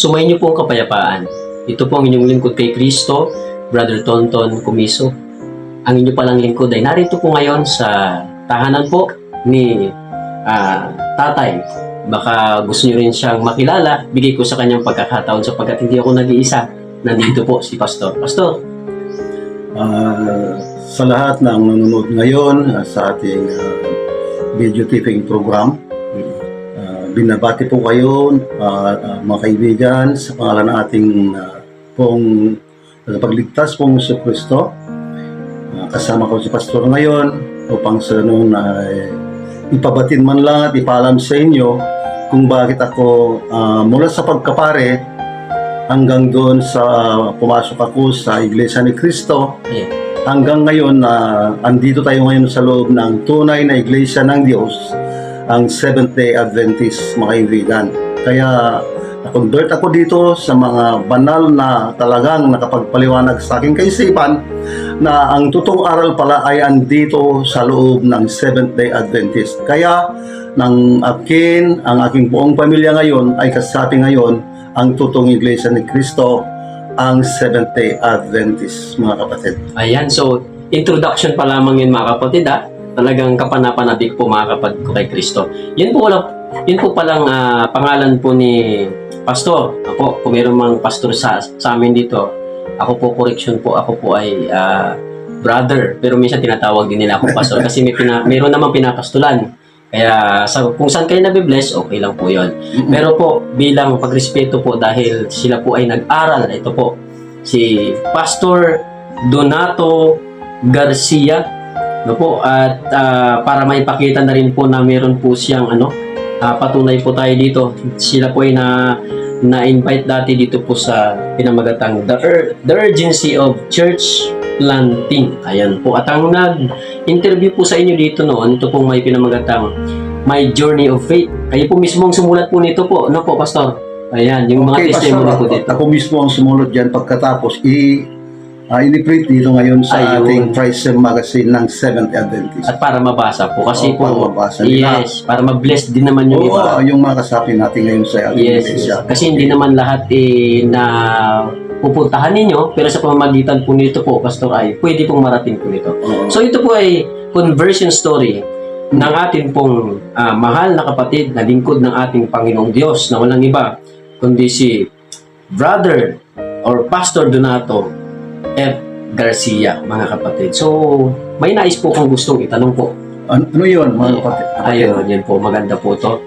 Sumayin niyo po ang kapayapaan. Ito po ang inyong lingkod kay Kristo, Brother Tonton Kumiso. Ang inyo palang lingkod ay narito po ngayon sa tahanan po ni Tatay. Baka gusto niyo rin siyang makilala, bigay ko sa kanyang pagkakataon sapagkat hindi ako nag-iisa. Nandito po si Pastor. Pastor. Sa lahat ng nanonood ngayon sa ating video taping program, binabati po kayo mga kaibigan sa pangalan ng ating pong pagligtas pong Hesus Kristo. Kasama ko si Pastor ngayon upang sa noon ipabatin man lang at ipaalam sa inyo kung bakit ako mula sa pagkapare hanggang doon sa pumasok ako sa Iglesia ni Cristo. Hanggang ngayon andito tayo ngayon sa loob ng tunay na Iglesia ng Diyos, ang Seventh-day Adventist, mga kaibigan. Kaya na-convert ako dito sa mga banal na talagang nakapagpaliwanag sa aking kaisipan na ang totoong aral pala ay andito sa loob ng Seventh-day Adventist. Kaya ang aking buong pamilya ngayon ay kasapi ngayon ang totoong Iglesia ni Cristo, ang Seventh-day Adventist, mga kapatid. Ayan, so introduction pa lamang yun mga kapatid Talagang kapanapanabik po mga kapatid ko kay Kristo. Yun po palang pangalan po ni Pastor. Ako, kung mayroon mang pastor sa amin dito, ako po, correction po, ako po ay brother. Pero minsan tinatawag din nila ako pastor kasi mayroon namang pinapastulan. Kaya kung saan kayo nabibless, okay lang po yun. Pero po, bilang pagrespeto po dahil sila po ay nag-aral, ito po, si Pastor Donato Garcia, at para maipakita na rin po na meron po siyang patunay po tayo dito. Sila po ay na-invite dati dito po sa pinamagatang The Urgency of Church Planting. Ayan po. At ang nag-interview po sa inyo dito noon, ito pong may pinamagatang My Journey of Faith. Kayo po mismo ang sumulat po nito po. Ano po, Pastor? Ayan, yung mga testimony po dito. Ako mismo ang sumulat dyan pagkatapos ini-print dito ngayon sa ating Price Magazine ng Seventh Adventist. At para mabasa po. Kasi po, mabasa nila. yes, para ma-bless din naman yung iba. Yung mga kasapi natin ngayon sa ating iglesia. Kasi hindi naman lahat na pupuntahan ninyo, pero sa pamamagitan po nito po, Pastor, ay pwede pong marating po nito. So ito po ay conversion story ng ating pong mahal na kapatid na lingkod ng ating Panginoong Diyos na walang iba, kundi si Brother or Pastor Donato F. Garcia, mga kapatid. So, may nais po kung gustong itanong po. Ano yun, mga kapatid? Ayun, yan po. Maganda po to.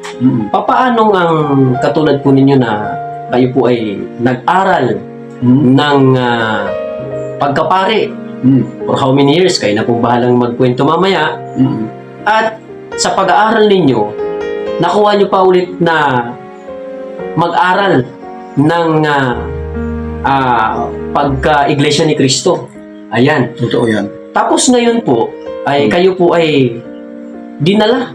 Papaano ang katulad po ninyo na kayo po ay nag-aral ng pagkapare? For how many years? Kayo na po bahalang magkwento mamaya. At sa pag-aaral ninyo, nakuha nyo pa ulit na mag-aral ng pagka-iglesia ni Cristo. Ayan. Totoo yan. Tapos ngayon po, ay kayo po ay dinala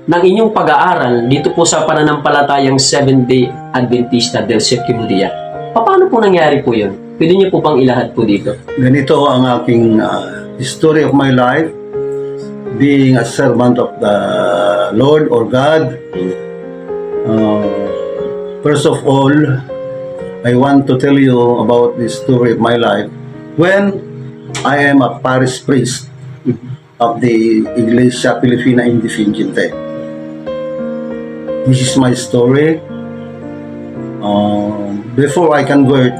ng inyong pag-aaral dito po sa pananampalatayang Seventh-day Adventista del Séptimo Día. Paano po nangyari po yun? Pwede niyo po bang ilahad po dito? Ganito ang aking history of my life, being a servant of the Lord or God. First of all, I want to tell you about the story of my life. When I am a parish priest of the Iglesia Pilipina Indefinite. This is my story. Before I convert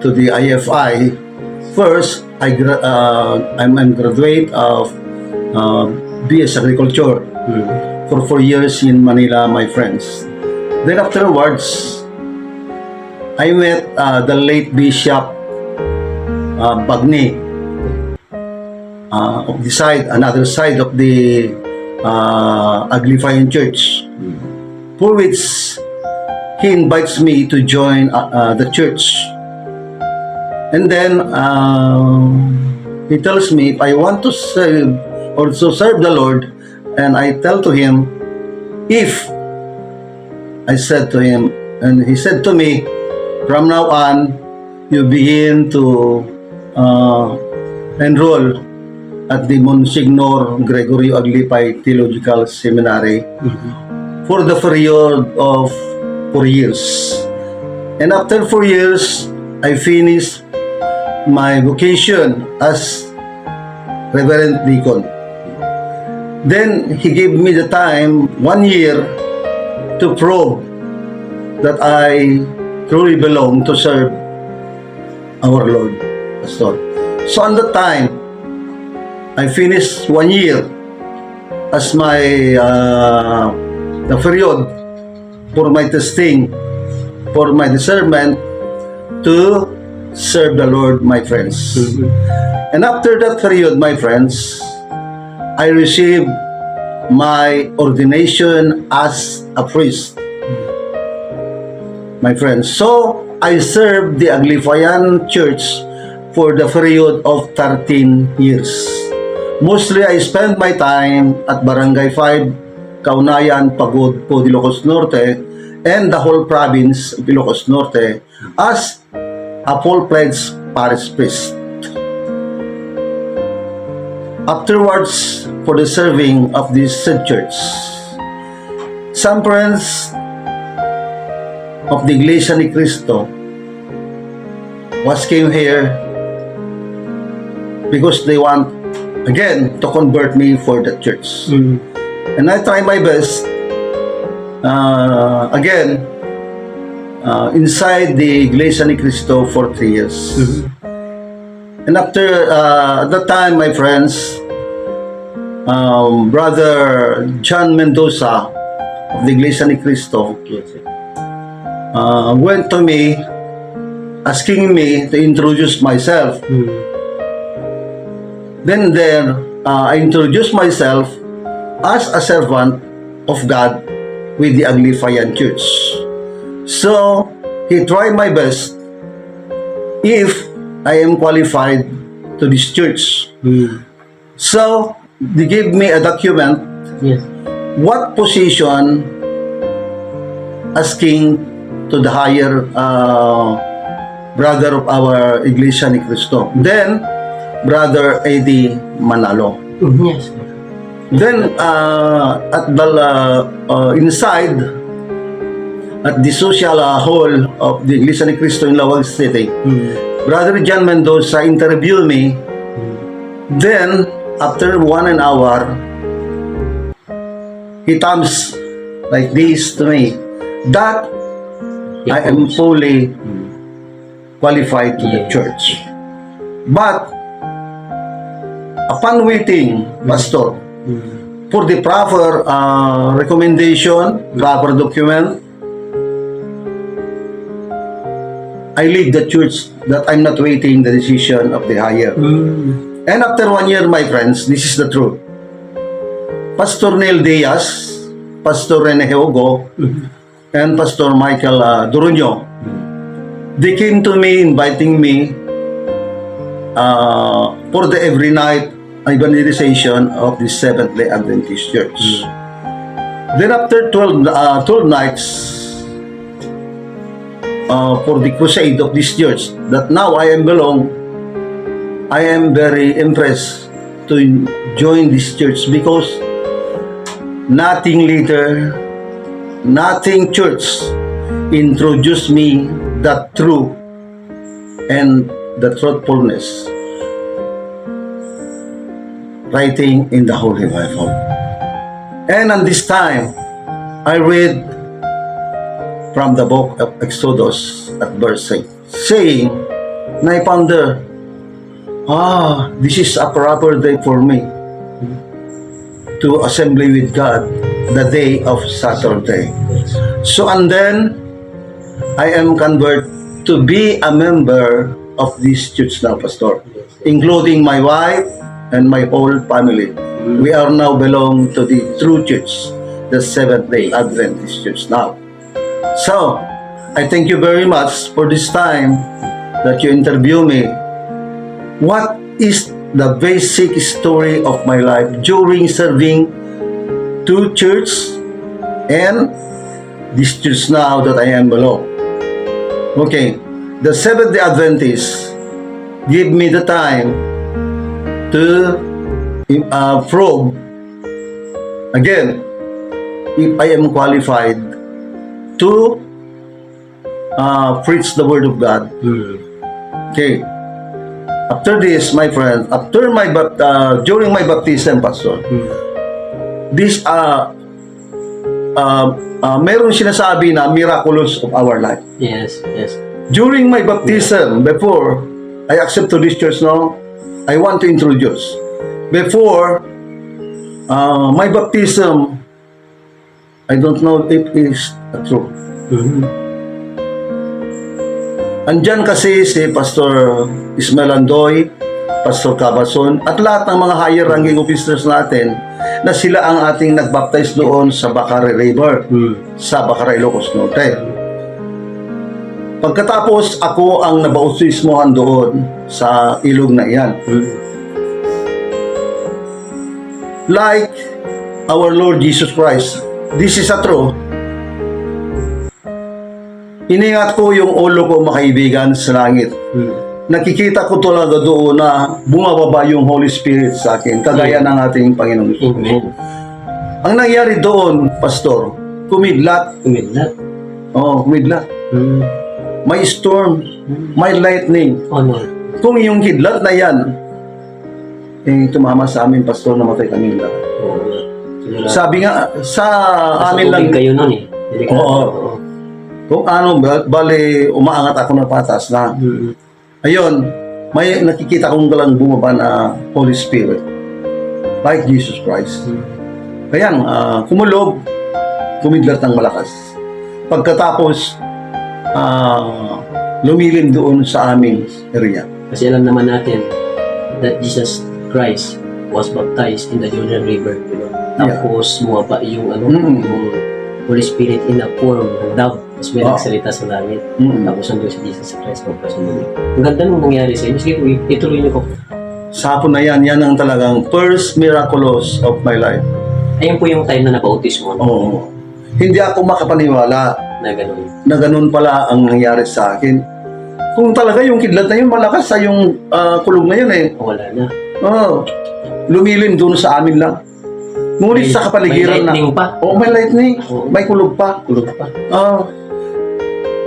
to the IFI, first I'm a graduate of BS Agriculture. For 4 years in Manila, my friends. Then afterwards, I met the late Bishop Bagni of the another side of the Aglipayan Church, for which he invites me to join the church. And then he tells me if I want to serve the Lord. And I tell to him, if I said to him, and he said to me, from now on, you begin to enroll at the Monsignor Gregorio Aglipay Theological Seminary for the period of 4 years. And after 4 years, I finished my vocation as Reverend Deacon. Then he gave me the time, 1 year, to prove that I truly belong to serve our Lord, Pastor. So on that time, I finished 1 year as my the period for my testing, for my discernment to serve the Lord, my friends. And after that period, my friends, I received my ordination as a priest, my friends. So, I served the Aglipayan Church for the period of 13 years. Mostly, I spent my time at Barangay 5, Kaunayan, Pagod, Po, Ilocos Norte, and the whole province of Ilocos Norte as a full-fledged parish priest. Afterwards, for the serving of this said church, some friends of the Iglesia ni Cristo came here because they want again to convert me for the church. And I try my best again inside the Iglesia ni Cristo for 3 years. And after that time, my friends, Brother John Mendoza of the Iglesia ni Cristo went to me asking me to introduce myself. Then there, I introduced myself as a servant of God with the Aglipayan Church. So, he tried my best if I am qualified to this church. So, they gave me a document. Yes. What position asking to the higher brother of our Iglesia ni Cristo. Then, Brother Eddie Manalo. Yes. Then, at the inside, at the social hall of the Iglesia ni Cristo in Lawag City, Brother John Mendoza interviewed me. Then, after 1 hour, he comes like this to me, that I am fully qualified to the church. But, upon waiting, Pastor, for the proper recommendation, proper document, I leave the church that I'm not waiting the decision of the higher. And after 1 year, my friends, this is the truth. Pastor Neil Diaz, Pastor Rene Hugo, and Pastor Michael Duruño, they came to me inviting me for the every night evangelization of the Seventh-day Adventist Church. Then after 12 nights, for the crusade of this church that now I am belong, I am very impressed to join this church because nothing later, nothing church introduced me that truth and the truthfulness writing in the Holy Bible. And on this time, I read from the book of Exodus at verse 8, saying, and I ponder, this is a proper day for me to assembly with God, the day of Saturday. So, and then, I am converted to be a member of this church now, Pastor, including my wife and my whole family. We are now belong to the true church, the Seventh-day Adventist Church now. So, I thank you very much for this time that you interview me. What is the basic story of my life during serving two churches and this church now that I am belong? Okay, the Seventh-day Adventists give me the time to probe again if I am qualified to preach the word of God. Okay. After this, my friend, during my baptism, Pastor, this meron sinasabi na miraculous of our life. Yes, yes. During my baptism, before I accept to this church now, I want to introduce. Before my baptism, I don't know if it is true. Andyan kasi si Pastor Ismael Andoy, Pastor Cabason, at lahat ng mga higher ranking officers natin na sila ang ating nagbaptize doon sa Bacarre River, sa Bacarre, Ilocos Norte. Pagkatapos, ako ang nabautismohan doon sa ilog na iyan. Like our Lord Jesus Christ, this is a true. Iningat ko yung ulo ko, mga kaibigan, sa langit. Nakikita ko talaga doon na bumababa yung Holy Spirit sa akin, kagaya ng ating Panginoong Isus. Amen. Ang nangyari doon, Pastor, kumidlat. Kumidlat. Oo, kumidlat. May storm, may lightning. Honor. Kung yung kidlat na yan, tumama sa amin, Pastor, namatay kami lahat. Sabi nga, sa amin lang, kayo nun eh. Oo. Kung ano, bali, umaangat ako ng patas na, ayun, may nakikita kong galang bumaba na Holy Spirit, like Jesus Christ. Kaya, kumulog, kumidlat ng malakas. Pagkatapos, lumilim doon sa aming area. Kasi alam naman natin that Jesus Christ was baptized in the Jordan River. Diba? Tapos, bumaba yung yung Holy Spirit in a form ng dove. Tapos may nagsalita sa langit. Tapos nandun si Jesus Christ. Ang ganda nung nangyari sa inyo. Sige, ituloy niyo po. Sa hapon na yan ang talagang first miraculous of my life. Ayun po yung time na nabautismo. Oo. Hindi ako makapaniwala Na ganun. na ganun pala ang nangyari sa akin. Kung talaga yung kidlat na yun, malakas sa yung kulog na yun eh. Wala na. Oo. Lumilin doon sa amin lang. Ngunit sa kapaligiran may lightning pa. Oo, may lightning. Oo. May kulog pa. Kulog pa.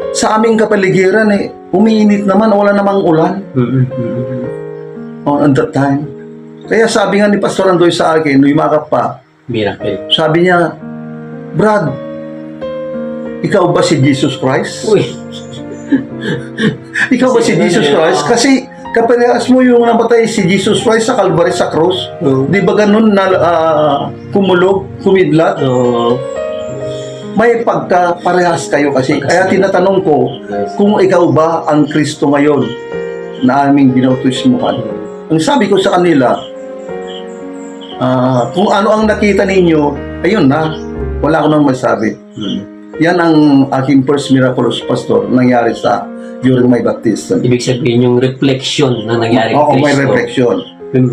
Sa aming kapaligiran eh, umiinit naman, wala namang ulan. At that time. Kaya sabi nga ni Pastor Andoy sa akin, lumakap pa, Miracle. sabi niya, Brad, ikaw ba si Jesus Christ? Uy. Ikaw ba si Jesus Christ? Kasi kaparehas mo yung namatay si Jesus Christ sa Calvary sa cross. Di ba ganun na kumulog, kumidlat? May pagkaparehas kayo kasi. Kaya tinatanong ko, kung ikaw ba ang Kristo ngayon na aming binautismuhan? Ang sabi ko sa kanila, kung ano ang nakita ninyo, ayun na, wala ko nang masabi. Yan ang aking first miraculous, Pastor, nangyari during my baptism. Ibig sabihin yung reflection na nangyari kay Oo, Kristo. may reflection.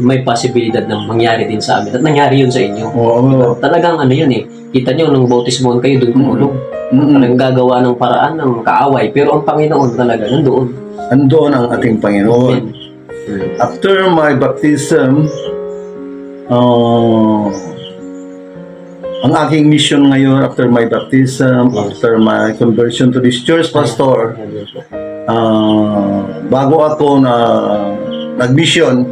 May possibilidad na mangyari din sa amin. At nangyari yun sa inyo. Oo. Talagang yun eh. Kita nyo, nung bautismohan kayo, doon kumulog. Talagang gagawa ng paraan ng kaaway. Pero ang Panginoon talaga, nandoon. Andoon ang ating Panginoon. After my baptism, ang aking mission ngayon after my baptism, after my conversion to this church, Pastor, bago ako nag-mission,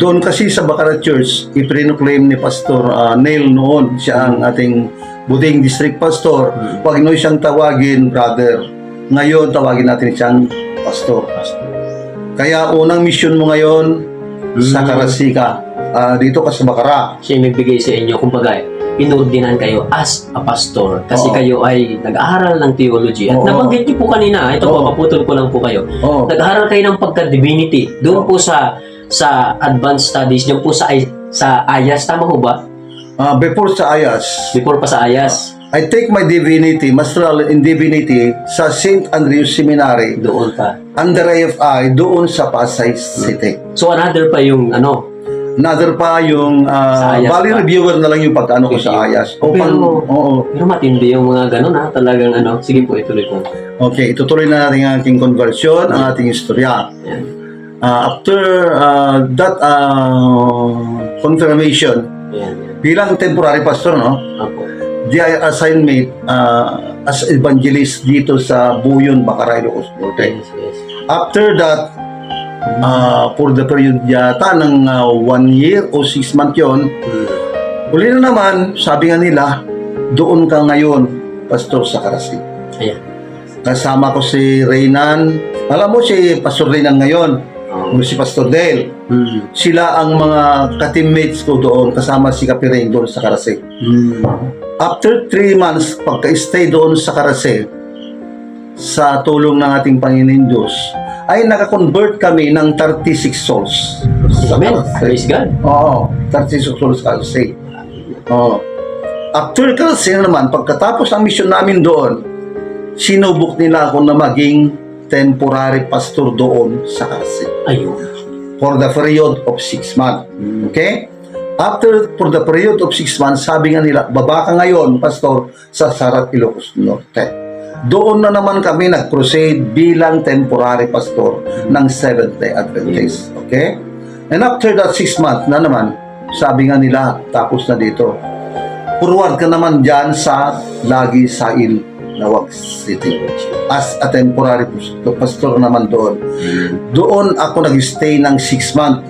doon kasi sa Bacarre Church, i-proclaim ni Pastor Neil noon, siya ang ating Buding District Pastor. Pag inoy siyang tawagin, brother, ngayon tawagin natin siyang Pastor. Kaya unang mission mo ngayon sa Karasika, dito ka sa Bacarre. Siya yung nagbigay sa inyo, kumbaga, inordinahan kayo as a pastor kasi kayo ay nag-aaral ng theology. At nabanggit niyo po kanina, ito po, maputol ko lang po kayo. Nag-aaral kayo ng pagka-divinity. Doon po sa advanced studies, doon po sa AYAS, tama ho ba? Before sa AYAS. Before pa sa AYAS. I take my divinity, masteral in divinity, sa St. Andrew's Seminary. Doon pa. Under AFI, doon sa Pasay City. So another pa yung Another pa yung bali reviewer na lang yung pagkano ko sa AYAS. Pero matindi yung mga ganun talagang Sige po, ituloy po. Okay, itutuloy na natin ang ating conversion, ang ating istorya. After that confirmation, bilang temporary pastor, no? They assign me as evangelist dito sa Buyon, Bakaray, Ilocos Norte. Yes, yes. After that, for the period yata ng 1 year o 6 months yun, uli na naman, sabi nga nila, doon ka ngayon, Pastor, sa Karasin. Ayan. Kasama ko si Reynan. Alam mo si Pastor Reynan ngayon, si Pastor Dale. Sila ang mga ka-teammates ko doon, kasama si Kapireng doon sa Karasin. After 3 months, pagka-stay doon sa Karasin, sa tulong ng ating Panginoon Diyos, ay nakakonvert kami ng 36 souls. Amen. Praise God. Oo, 36 souls kasi. Oo. After kasi naman, pagkatapos ng mission namin doon, sinubok nila ako na maging temporary pastor doon sa kasi. Ayun. For the period of 6 months. Okay? For the period of 6 months, sabi nga nila, baba ka ngayon, pastor, sa Sarat, Ilocos Norte. Doon na naman kami nag-crusade bilang temporary pastor ng Seventh-day Adventist. Okay? And after that 6 months na naman, sabi nga nila, tapos na dito. Forward ka naman dyan sa Lagi Sail, Nawag City. As a temporary pastor naman doon. Doon ako nag-stay ng 6 months.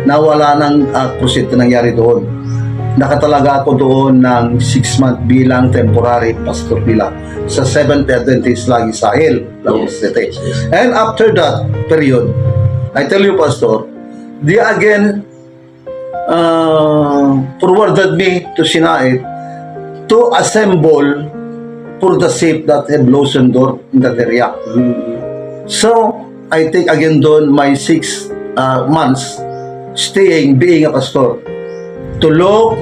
Nawala ng crusade na nangyari doon. Nakatalaga ako doon ng 6 months bilang temporary pastor nila sa Seventh-day Adventist Lagi Sail, Nawag City. And after that period, I tell you, Pastor, they again forwarded me to Sinait to assemble for the sheep that have loosened door in that area. So, I take again doon my 6 months staying, being a pastor, to look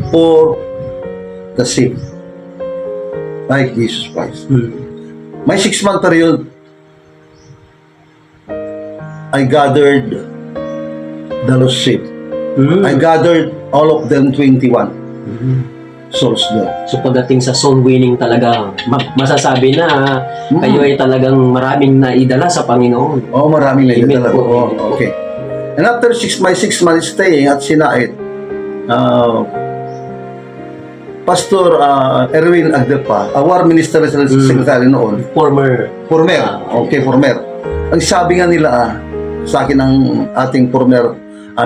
for the sheep like Jesus Christ. My 6-month period, I gathered the lost sheep. I gathered all of them 21 souls doon. So pagdating sa soul winning talaga, masasabi na kayo ay talagang maraming naidala sa Panginoon. Oh, maraming na Amen talaga. po, Oh, amen po. okay. And after my 6 months staying at Sinait, Pastor Erwin Agdepa, our ministerial secretary noon, Former. former, ang sabi nga nila sa akin ng ating former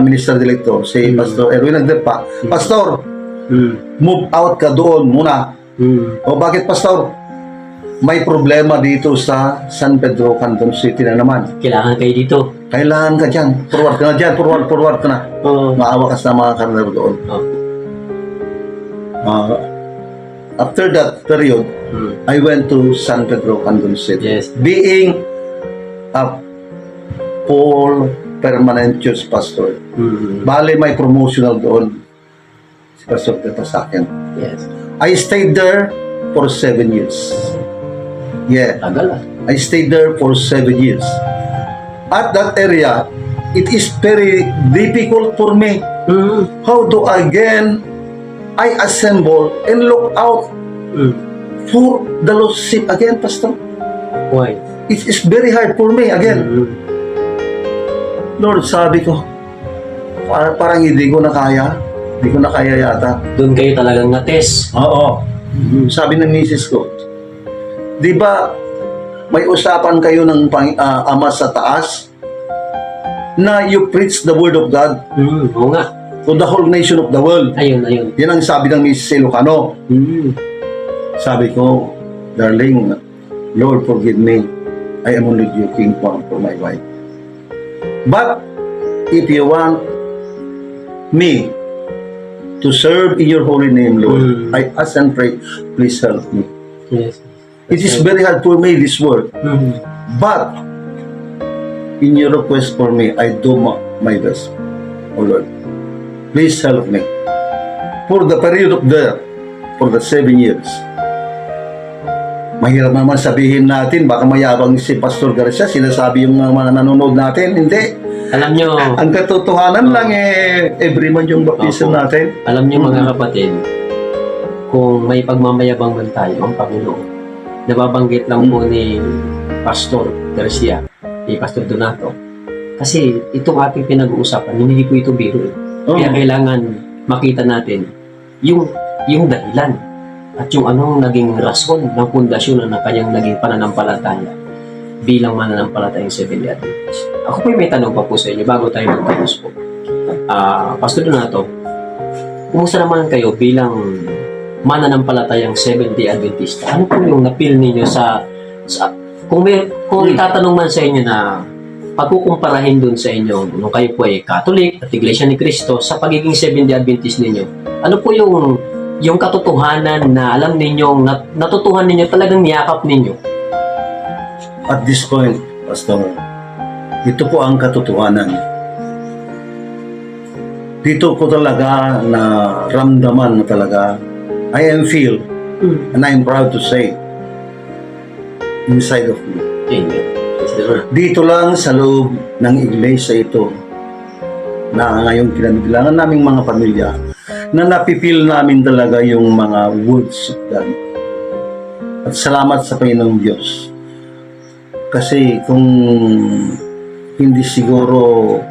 minister director, si Pastor Erwin Agdepa, Pastor, move out ka doon muna. O bakit, Pastor? May problema dito sa San Pedro, Canton City na naman. Kailangan kayo dito. Kailangan ka dyan. Forward ka na dyan. Forward ka na. Maawa ka sa mga karnero doon. After that period, I went to San Pedro, Canton City. Yes. Being a full permanent church pastor. Bale, may promotional doon. Si Pastor Teta sa akin. Yes. I stayed there for 7 years. Yeah. Tagal ah. I stayed there for 7 years. At that area, it is very difficult for me. How do I assemble and look out for the lost sheep again, Pastor? Why? It is very hard for me again. Lord, sabi ko, parang hindi ko na kaya. Hindi ko na kaya yata. Doon kayo talagang na-test. Oo. Sabi ng misis ko, di ba may usapan kayo ng Ama sa taas na you preach the word of God Oo nga. to the whole nation of the world. Ayun. Yan ang sabi ng Mrs. Ilocano. Sabi ko, darling, Lord, forgive me. I am only joking for my wife. But if you want me to serve in your holy name, Lord, I ask and pray, please help me. Yes. It is very hard for me, this work. But in your request for me, I do my best. Oh Lord, please help me. For the period of for the 7 years. Mahirap naman sabihin natin, baka mayabang si Pastor Garcia, sinasabi yung mga nanonood natin. Hindi. Alam nyo, Ang katotohanan lang every month yung baptism Opo. natin. Alam nyo mga kapatid, kung may pagmamayabang man tayo ang Panginoon, nababanggit lang po ni Pastor Garcia, ni Pastor Donato, kasi itong ating pinag-uusapan, hindi po ito biro. Kaya kailangan makita natin yung dahilan at yung anong naging rason ng pundasyon ng kanyang naging pananampalataya bilang mananampalatayang Seventh-day Adventist. Ako po may tanong pa po sa inyo bago tayo magtapos po. Pastor Donato, kumusta naman kayo bilang mananampalatayang Seventh-day Adventist? Ano po yung napil ninyo sa kung itatanong man sa inyo na pagkukumparahin dun sa inyo nung kayo po ay Catholic at Iglesia ni Cristo sa pagiging Seventh-day Adventist ninyo, ano po yung katotohanan na alam ninyong natutuhan ninyo, talagang niyakap ninyo? At this point, Pastor, ito po ang katotohanan. Dito ko talaga na ramdaman na talaga, I am feel, and I am proud to say, inside of me. Amen. Dito lang sa loob ng iglesia ito, na ngayong kinamilangan naming mga pamilya, na napipil namin talaga yung mga words of God. At salamat sa Panginoong Diyos. Kasi kung hindi siguro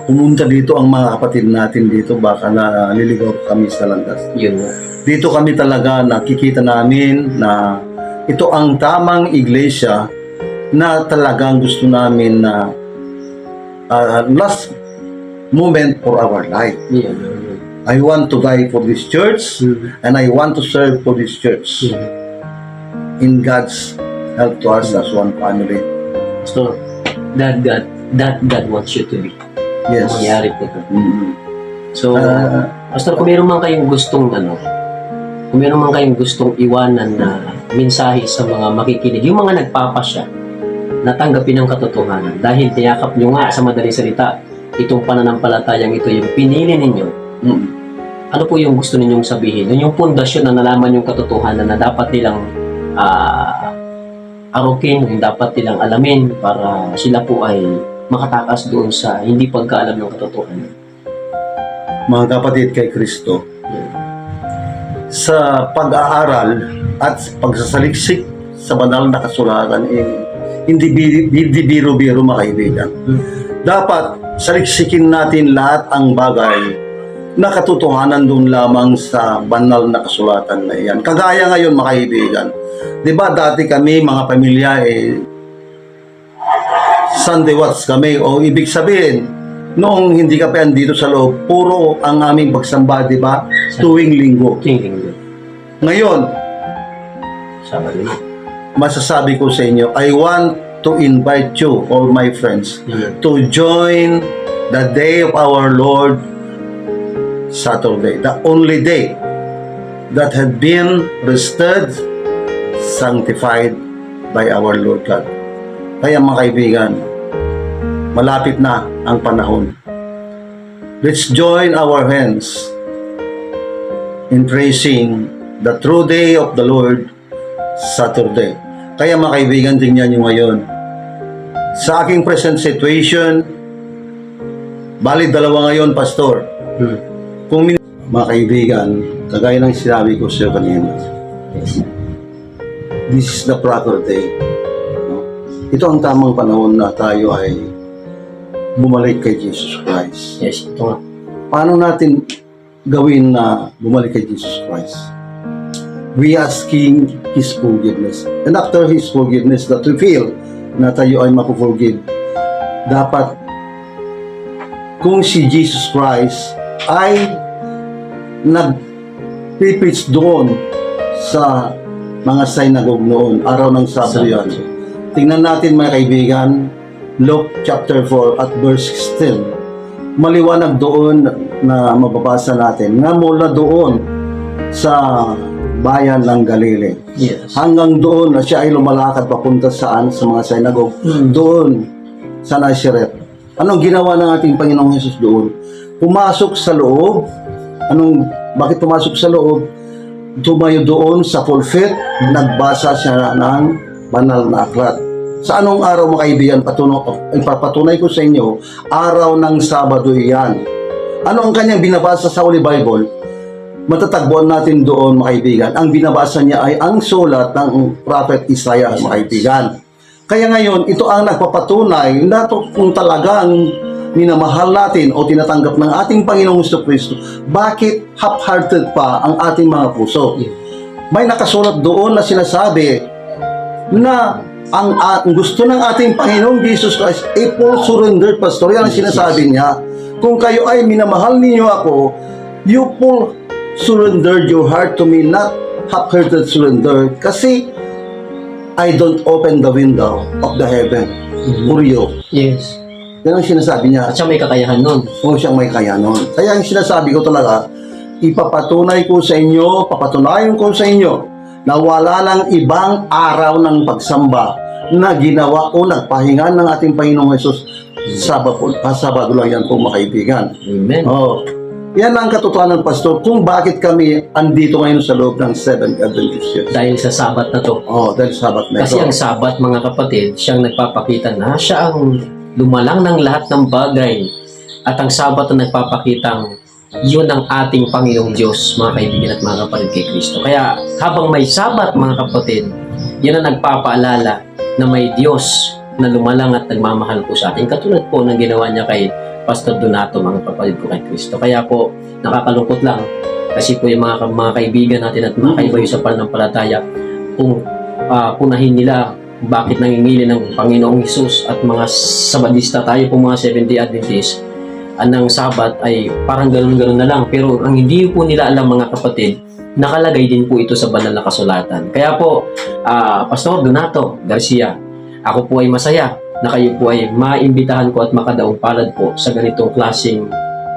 pumunta dito ang mga kapatid natin dito, baka na liligaw kami sa landas. Yun nga. Dito kami talaga nakikita namin na ito ang tamang iglesia na talagang gusto namin na last moment for our life. Yun. I want to die for this church and I want to serve for this church in God's help to us as one family. So, that God wants you to be. Yes. Mangyari po ito. Mhm. So, Pastor, kung meron man kayong gustong kung meron man kayong gustong iwanan na mensahe sa mga makikinig, yung mga nagpapasya, natanggapin ang katotohanan dahil tiyakap nyo nga sa madaling salita, itong pananampalatayang ito yung pinili ninyo. Ano po yung gusto ninyong sabihin? Yung pundasyon na nalaman yung katotohanan na dapat nilang arukin, yung dapat nilang alamin para sila po ay makatakas doon sa hindi pagkaalam ng katotohanan. Mga kapatid kay Kristo, sa pag-aaral at pagsasaliksik sa banal na kasulatan, hindi biro-biro mga kaibigan. Dapat saliksikin natin lahat ang bagay na katotohanan doon lamang sa banal na kasulatan na iyan. Kagaya ngayon mga kaibigan, di ba dati kami mga pamilya Sunday watch kami, o ibig sabihin noong hindi ka pa dito sa loob, puro ang aming pagsamba, di ba? Tuwing linggo. Linggo. Ngayon, Sabado na. masasabi ko sa inyo, I want to invite you, all my friends, to join the day of our Lord, Saturday, the only day that had been restored, sanctified by our Lord God. Kaya mga kaibigan, malapit na ang panahon. Let's join our hands in praising the true day of the Lord, Saturday. Kaya mga kaibigan, tingnan nyo ngayon. Sa aking present situation, bali dalawa ngayon, Pastor. Mga kaibigan, kagaya ng sinabi ko sa iyo kanina, this is the proper day. No? Ito ang tamang panahon na tayo ay bumalik kay Jesus Christ. Yes, ito nga. Paano natin gawin na bumalik kay Jesus Christ? We asking His forgiveness. And after His forgiveness, that we feel na tayo ay mapuforgive, dapat kung si Jesus Christ ay nag-preach doon sa mga synagogue noon, araw ng Sabado yan. Tingnan natin mga kaibigan, Luke chapter 4 at verse 16. Maliwanag doon na mababasa natin na mula doon sa bayan ng Galilee. Yes. Hanggang doon na siya ay lumalakad papunta saan? Sa mga synagogue. Doon sa Nazareth. Anong ginawa ng ating Panginoong Hesus doon? Pumasok sa loob. Bakit pumasok sa loob? Tumayo doon sa pulpit, nagbasa siya ng banal na aklat. Sa anong araw mga kaibigan, ipapatunay ko sa inyo, araw ng Sabado iyan. Ano ang kanyang binabasa sa Holy Bible? Matatagpuan natin doon mga kaibigan. Ang binabasa niya ay ang sulat ng Prophet Isaiah mga kaibigan. Kaya ngayon, ito ang nagpapatunay na kung talagang minamahal natin o tinatanggap ng ating Panginoong Kristo, bakit half-hearted pa ang ating mga puso? May nakasulat doon na sinasabi na ang gusto ng ating Panginoong Jesus Christ ay full surrender, Pastor. Yan ang sinasabi niya. Kung kayo ay minamahal ninyo ako, you full surrendered your heart to me, not half-hearted surrender. Kasi I don't open the window of the heaven for you. Yes. Yan ang sinasabi niya. At siya may kakayahan nun. O siyang may kaya nun. Kaya ang sinasabi ko talaga, ipapatunayan ko sa inyo na wala lang ibang araw ng pagsamba na ginawa o nagpahinga ng ating Panginoong Jesus. Sabado lang yan po, mga kaibigan. Amen. Oh, yan ang katotohanan, Pastor, kung bakit kami andito ngayon sa loob ng Seventh Adventist Church. Dahil sa Sabat na to. Oh, dahil Sabat na Kasi ito. ang Sabat, mga kapatid, siyang nagpapakita na siya ang lumalang ng lahat ng bagay. At ang Sabat na nagpapakitang yun ang ating Panginoong Diyos, mga kaibigan at mga kapatid kay Kristo. Kaya habang may Sabat, mga kapatid, yun ang nagpapaalala na may Diyos na lumalang at nagmamahal po sa atin. Katulad po ng ginawa niya kay Pastor Donato, mga kapatid ko kay Kristo. Kaya po, nakakalungkot lang kasi po yung mga kaibigan natin at mga kaibayo sa pananampalataya, kung punahin nila bakit nangingili ng Panginoong Hesus at mga Sabadista tayo po, mga Seventh-day Adventist, ng Sabat ay parang ganun-ganun na lang. Pero ang hindi po nila alam, mga kapatid, nakalagay din po ito sa banal na kasulatan. Kaya po, Pastor Donato Garcia, ako po ay masaya na kayo po ay maimbitahan ko at makadaong palad po sa ganitong klaseng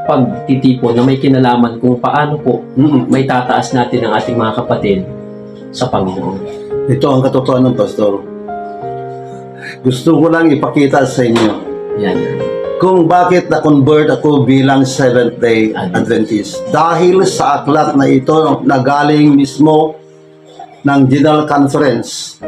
pagtitipon na may kinalaman kung paano po may tataas natin ang ating mga kapatid sa Panginoon. Ito ang katotohanan, Pastor. Gusto ko lang ipakita sa inyo Yan. kung bakit na-convert ako bilang Seventh-day Adventist. Dahil sa aklat na ito na galing mismo ng General Conference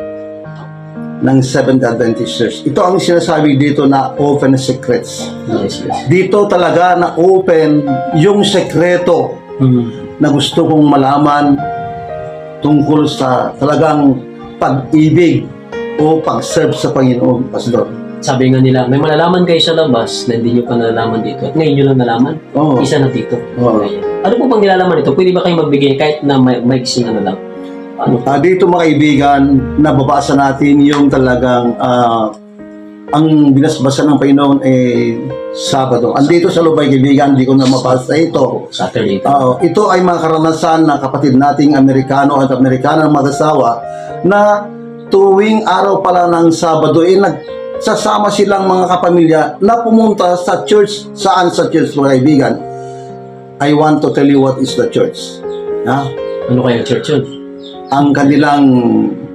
ng Seventh Adventist Church. Ito ang sinasabi dito na open secrets. Yes, yes. Dito talaga na open yung sekreto na gusto kong malaman tungkol sa talagang pag-ibig o pag-serve sa Panginoon, Pastor. Sabi nga nila, may malalaman kayo sa labas na hindi nyo pa nalalaman dito. At ngayon nyo lang nalaman. Oo. Isa na dito. Oo. Ayan. Ano po bang nilalaman ito? Pwede ba kayo magbigay kahit na maiksing ano lang? Ano? Dito, mga kaibigan, nababasa natin yung talagang ang binasbasa ng Panginoon Sabado. Andito sa lubay, kaibigan, hindi ko na mabasa ito. Saturday. Ito ay mga karanasan ng kapatid nating Amerikano at Amerikana ng mag-asawa na tuwing araw pala ng Sabado nagsasama silang mga kapamilya na pumunta sa church. Saan sa church, mga kaibigan? I want to tell you what is the church. Ano kaya church yun? Ang kanilang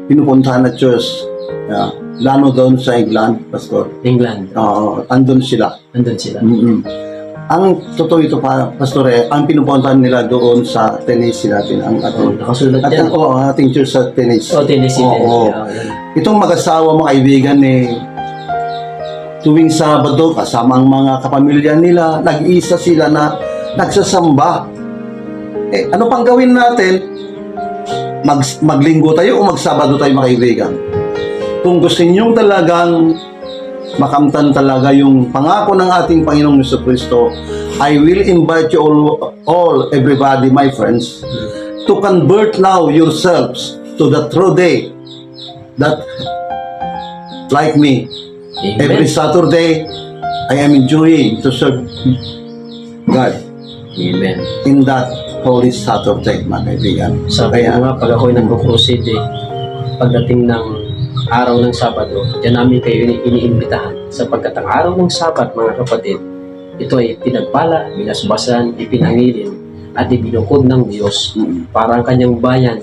pinupuntahan na church, lalo doon sa England, Pastor. England. Andun sila. Andun sila. Ang totoo ito pa, Pastor, ang pinupuntahan nila doon sa Tennessee natin. Ang ating, Nakasulat at dyan. ang ating church sa Tennessee. Tennessee. Oo. Itong mag-asawa, mga kaibigan, tuwing Sabado, kasama ang mga kapamilya nila, nag-iisa sila na nagsasamba. Ano pang gawin natin? Maglinggo tayo o magsabado tayo, mga kaibigan? Kung gusto ninyong talagang makamtan talaga yung pangako ng ating Panginoong Jesucristo, I will invite you all, everybody, my friends, to convert now yourselves to the true day that, like me, Amen. every Saturday, I am enjoying to serve God Amen. in that Holy Saturday, mga kaibigan. Sabi ko nga, pag ako'y nagko-crusade, pagdating ng araw ng Sabado, diyan namin kayo iniimbitahan sapagkat ang araw ng Sabat, mga kapatid, ito ay pinagpala, binasbasan, ipinangilin at ibinukod ng Diyos para ang kanyang bayan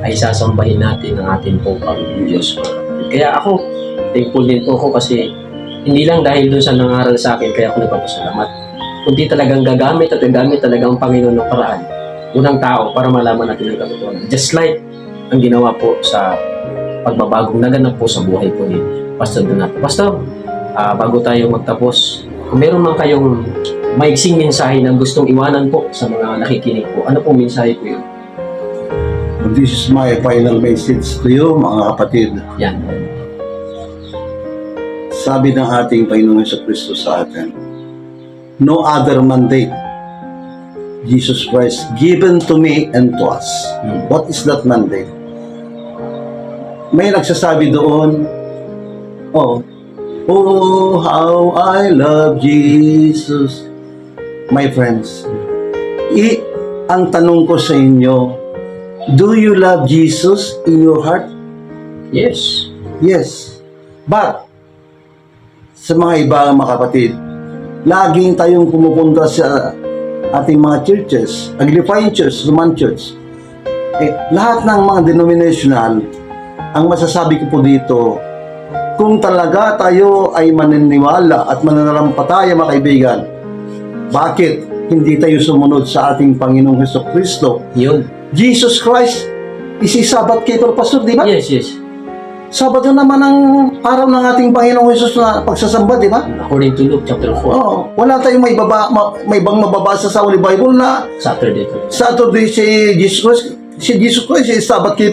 ay sasambahin natin ang ating pong Panginoong Diyos, mga kapatid. Kaya ako, thankful din po ako kasi hindi lang dahil dun sa nangaral sa akin kaya ako nagpapasalamat, kundi talagang gagamit talaga ang Panginoon ng paraan, unang tao para malaman natin ang katotohanan. Just like ang ginawa po sa pagbabagong naganap po sa buhay po ni Pastor Donato. Pastor, bago tayo magtapos, kung meron man kayong maiksing mensahe na gustong iwanan po sa mga nakikinig po, ano pong mensahe po yun? This is my final message to you, mga kapatid. Yan. Sabi ng ating Panginoong Jesucristo sa atin, no other mandate. Jesus Christ given to me and to us. What is that mandate? May nagsasabi doon, oh, how I love Jesus. My friends, ang tanong ko sa inyo, do you love Jesus in your heart? Yes. Yes. But, sa mga iba mga kapatid, laging tayong pumupunta sa ating mga churches, Anglican Church, Roman Church. Lahat ng mga denominational, ang masasabi ko po dito, kung talaga tayo ay maniniwala at mananampalataya mga kaibigan, bakit hindi tayo sumunod sa ating Panginoong Hesukristo? Yun. Jesus Christ is a Sabbath keeper, Pastor, di ba? Yes, yes. Sabado naman ang araw ng ating Panginoong Jesus na pagsasamba, di ba? According to Luke chapter 4, Oo. Wala tayong may ibang mababasa sa Holy Bible na Saturday. Saturday si Jesus Christ is Sabbath keeper.